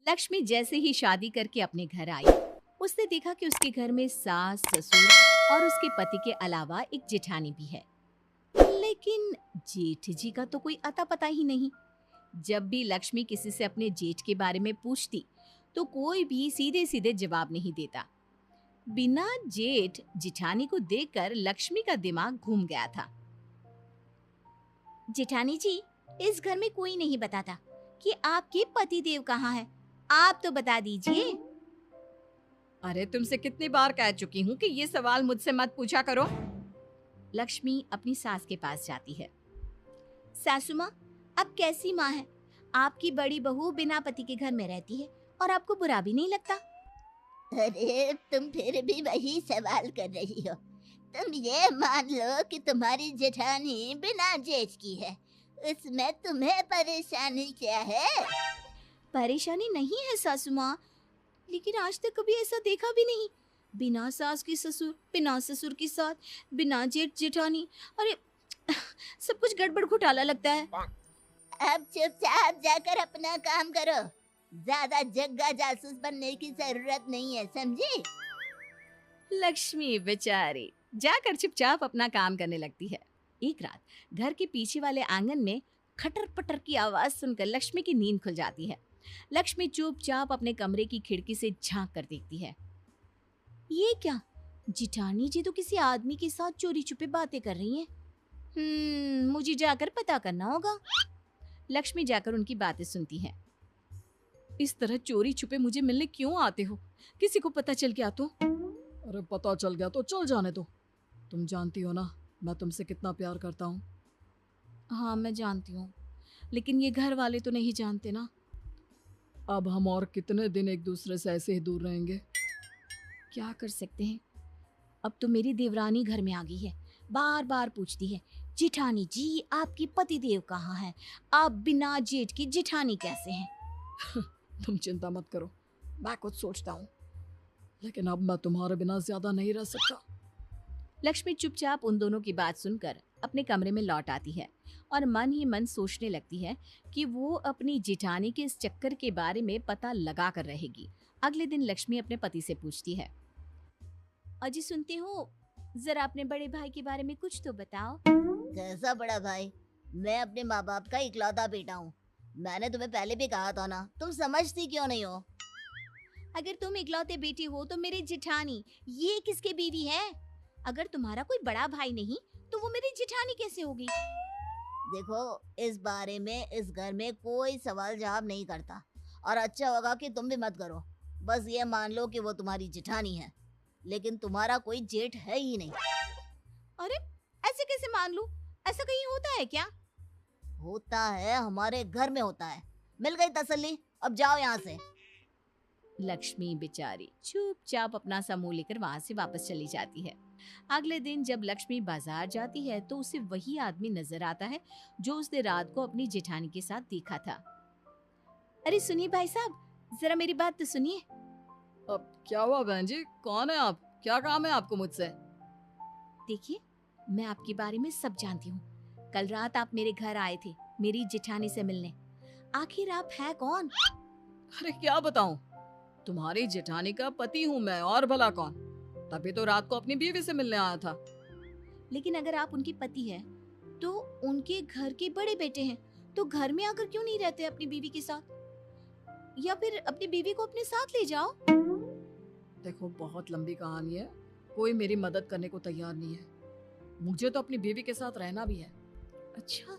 लक्ष्मी जैसे ही शादी करके अपने घर आई, उसने देखा कि उसके घर में सास, ससुर और उसके पति के अलावा एक जेठानी भी है। लेकिन जेठ जी का तो कोई अता पता ही नहीं। जब भी लक्ष्मी किसी से अपने जेठ के बारे में पूछती, तो कोई भी सीधे सीधे जवाब नहीं देता। बिना जेठ जेठानी को देखकर लक्ष्मी का दिमाग घूम गया था। जेठानी जी, इस घर में कोई नहीं बताता कि आपके पति देव कहाँ है। आप तो बता दीजिए। अरे तुमसे कितनी बार कह चुकी हूँ कि ये सवाल मुझसे मत पूछा करो। लक्ष्मी अपनी सास के पास जाती है। सासू माँ, अब कैसी माँ है? आपकी बड़ी बहू बिना पति के घर में रहती है और आपको बुरा भी नहीं लगता? अरे तुम फिर भी वही सवाल कर रही हो। तुम ये मान लो कि तुम्हारी जेठानी बिना जेठ की है। उसमें तुम्हें परेशानी क्या है? परेशानी नहीं है सासू माँ, लेकिन आज तक कभी ऐसा देखा भी नहीं। बिना सास की ससुर, बिना ससुर की सास, बिना जेठ जेठानी। अरे सब कुछ गड़बड़ घोटाला लगता है। अब चुपचाप जाकर अपना काम करो। ज्यादा जग्गा जासूस बनने की जरूरत नहीं है, समझी? लक्ष्मी बेचारी जाकर चुपचाप अपना काम करने लगती है। एक रात घर के पीछे वाले आंगन में खटर पटर की आवाज सुनकर लक्ष्मी की नींद खुल जाती है। लक्ष्मी चुपचाप अपने कमरे की खिड़की से झांक कर देखती है। ये क्या? जिठानी जी तो किसी आदमी के साथ चोरी छुपे बातें कर रही हैं। मुझे जाकर पता करना होगा। लक्ष्मी जाकर उनकी बातें सुनती है। इस तरह चोरी छुपे मुझे मिलने क्यों आते हो? किसी को पता चल गया तो? अरे पता चल गया तो चल जाने दो। तुम जानती हो ना मैं तुमसे कितना प्यार करता हूँ। हाँ मैं जानती हूँ, लेकिन ये घर वाले तो नहीं जानते ना। अब हम और कितने दिन एक दूसरे से ऐसे ही दूर रहेंगे? क्या कर सकते हैं? अब तो मेरी देवरानी घर में आ गई है। बार बार पूछती है, जिठानी जी आपकी पतिदेव कहाँ है? आप बिना जेठ की जिठानी कैसे हैं? तुम चिंता मत करो, मैं कुछ सोचता हूँ, लेकिन अब मैं तुम्हारे बिना ज्यादा नहीं रह सकता। लक्ष्मी चुपचाप उन दोनों की बात सुनकर अपने कमरे में लौट आती है और मन ही मन सोचने लगती है कि वो अपनी जिठानी के इस चक्कर के बारे में पता लगा कर रहेगी। अगले दिन लक्ष्मी अपने पति से पूछती है, अजी सुनती हूँ, जरा अपने बड़े भाई के बारे में कुछ तो बताओ। कैसा बड़ा भाई? मैं अपने माँ बाप का इकलौता बेटा हूँ। मैंने तुम्हें पहले भी कहा था ना, तुम समझती क्यों नहीं हो? अगर तुम इकलौते बेटी हो तो मेरी जिठानी ये किसके बीवी है? अगर तुम्हारा कोई बड़ा भाई नहीं तो वो मेरी जिठानी कैसे होगी? देखो, इस बारे में इस घर में कोई सवाल जवाब नहीं करता, और अच्छा होगा कि तुम भी मत करो। बस ये मान लो कि वो तुम्हारी जेठानी है, लेकिन तुम्हारा कोई जेठ है ही नहीं। अरे ऐसे कैसे मान लूं? ऐसा कहीं होता है क्या? होता है, हमारे घर में होता है। मिल गई तसल्ली, अब जाओ यहाँ से। लक्ष्मी बेचारी चुपचाप अपना समूह लेकर वहां से वापस चली जाती है। अगले दिन जब लक्ष्मी बाजार जाती है तो उसे वही आदमी नजर आता है जो उसने रात को अपनी जेठानी के साथ देखा था। अरे सुनिए भाई साहब, जरा मेरी बात तो सुनिए। अब क्या हुआ बहन जी, कौन है आप? क्या काम है आपको मुझसे? देखिए, मैं आपके बारे में सब जानती हूँ। कल रात आप मेरे घर आए थे मेरी जेठानी से मिलने। आखिर आप है कौन? अरे क्या बताऊं, तुम्हारी जेठानी का पति हूँ मैं, और भला कौन। तभी तो रात को अपनी बीवी से मिलने आया था। लेकिन अगर आप उनके पति हैं, तो उनके घर के बड़े बेटे हैं, तो घर में आकर क्यों नहीं रहते अपनी बीवी के साथ? या फिर अपनी बीवी को अपने साथ ले जाओ। देखो बहुत लंबी कहानी है, कोई मेरी मदद करने को तैयार नहीं है। मुझे तो अपनी बीवी के साथ रहना भी है। अच्छा,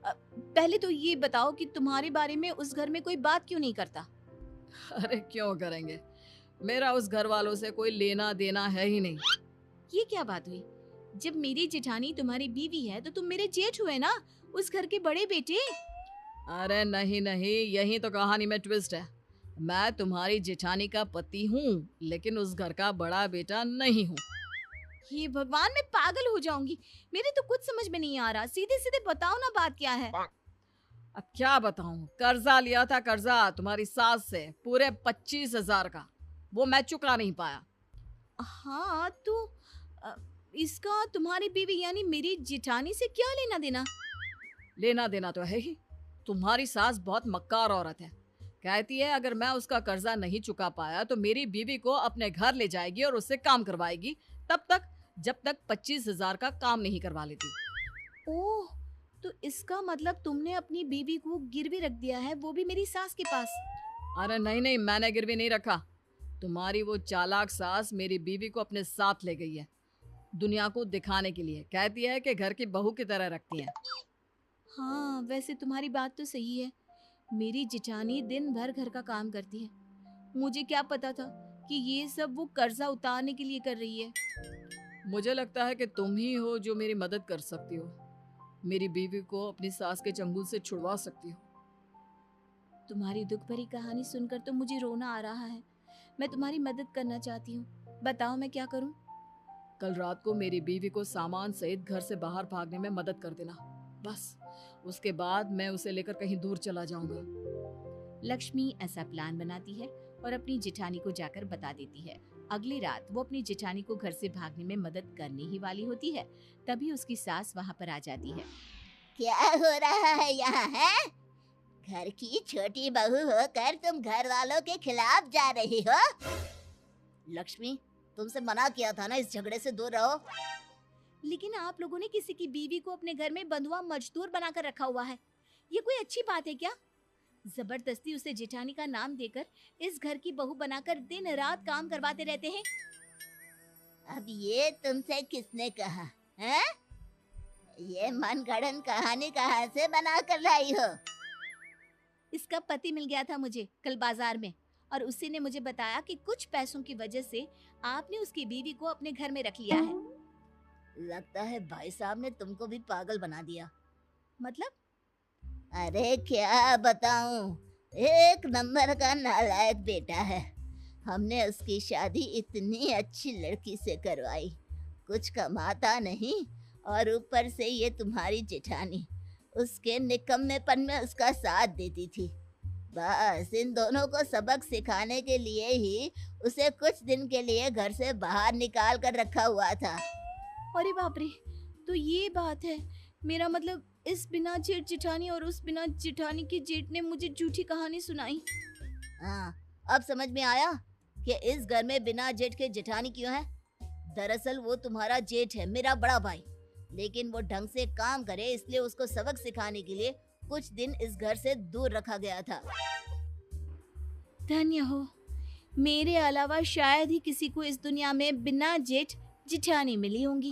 पहले तो ये बताओ कि तुम्हारे बारे में उस घर में कोई बात क्यों नहीं करता? अरे क्यों करेंगे, मेरा उस घर वालों से कोई लेना देना है ही नहीं। ये क्या बात हुई? जब मेरी जेठानी तुम्हारी बीवी है तो तुम मेरे जेठ हुए ना, उस घर के बड़े बेटे। अरे नहीं नहीं, यही तो कहानी में ट्विस्ट है। मैं तुम्हारी जेठानी का पति हूँ, लेकिन उस घर का बड़ा बेटा नहीं हूँ। हे भगवान, मैं पागल हो जाऊंगी। मेरे तो कुछ समझ में नहीं आ रहा। सीधे सीधे बताओ ना, बात क्या है? अब क्या बताऊं, कर्जा लिया था, कर्जा तुम्हारी सास से पूरे 25,000 का, वो मैं चुका नहीं पाया। हाँ तो अ, इसका तुम्हारी बीवी यानी मेरी जेठानी से क्या लेना देना? लेना देना तो है ही। तुम्हारी सास बहुत मक्कार औरत है, कहती है अगर मैं उसका कर्जा नहीं चुका पाया तो मेरी बीवी को अपने घर ले जाएगी और उससे काम करवाएगी, तब तक जब तक 25,000 का काम नहीं करवा लेती। ओह, तो इसका मतलब तुमने अपनी बीवी को गिरवी रख दिया है, वो भी मेरी सास के पास। अरे नहीं नहीं, मैंने गिरवी नहीं रखा। तुम्हारी वो चालाक सास मेरी बीवी को अपने साथ ले गई है, दुनिया को दिखाने के लिए। कहती है कि घर की बहू की तरह रखती है। हाँ, वैसे तुम्हारी बात तो सही है। मेरी जिठानी दिन भर घर का काम करती है। मुझे क्या पता था कि ये सब वो कर्जा उतारने के लिए कर रही है। मुझे लगता है कि तुम ही हो जो मेरी मदद कर सकती हो, मेरी बीवी को अपनी सास के चंगुल से छुड़वा सकती हो। तुम्हारी दुख भरी कहानी सुनकर तो मुझे रोना आ रहा है। मैं तुम्हारी मदद करना चाहती हूँ, बताओ मैं क्या करूँ। कल रात को मेरी बीवी को सामान सहित घर से बाहर भागने में मदद कर देना, बस। उसके बाद मैं उसे लेकर कहीं दूर चला जाऊंगा। लक्ष्मी ऐसा प्लान बनाती है और अपनी जिठानी को जाकर बता देती है। अगली रात वो अपनी जिठानी को घर से भागने में मदद करने ही वाली होती है, तभी उसकी सास वहाँ पर आ जाती है। क्या हो रहा है यहाँ है? घर की छोटी बहू होकर तुम घर वालों के खिलाफ जा रही हो? लक्ष्मी, तुमसे मना किया था ना इस झगड़े से दूर रहो। लेकिन आप लोगों ने किसी की बीवी को अपने घर में बंधुआ मजदूर बनाकर रखा हुआ है, ये कोई अच्छी बात है क्या? जबरदस्ती उसे जिठानी का नाम देकर इस घर की बहू बनाकर दिन रात काम करवाते रहते हैं। अब ये तुमसे किसने कहा है? ये मनगढ़ंत कहानी कहाँ से बना कर लाई हो? इसका पति मिल गया था मुझे कल बाजार में, और उसी ने मुझे बताया कि कुछ पैसों की वजह से आपने उसकी बीवी को अपने घर में रख लिया है। लगता है भाई साहब ने तुमको भी पागल बना दिया। मतलब? अरे क्या बताऊं, एक नंबर का नालायक बेटा है। हमने उसकी शादी इतनी अच्छी लड़की से करवाई, कुछ कमाता नहीं, और ऊपर से ये तुम्हारी जेठानी उसके निकम्मेपन में उसका साथ देती थी। बस इन दोनों को सबक सिखाने के लिए ही उसे कुछ दिन के लिए घर से बाहर निकाल कर रखा हुआ था। अरे बाप रे, तो ये बात है। मेरा मतलब इस बिना जेठ जिठानी और उस बिना जिठानी की जेठ ने मुझे झूठी कहानी सुनाई। हाँ, अब समझ में आया कि इस घर में बिना जेठ के जेठानी क्यों है। दरअसल वो तुम्हारा जेठ है, मेरा बड़ा भाई, लेकिन वो ढंग से काम करे इसलिए उसको सबक सिखाने के लिए कुछ दिन इस घर से दूर रखा गया था। धन्य हो, मेरे अलावा शायद ही किसी को इस दुनिया में बिना जेठ जिठानी मिली होंगी।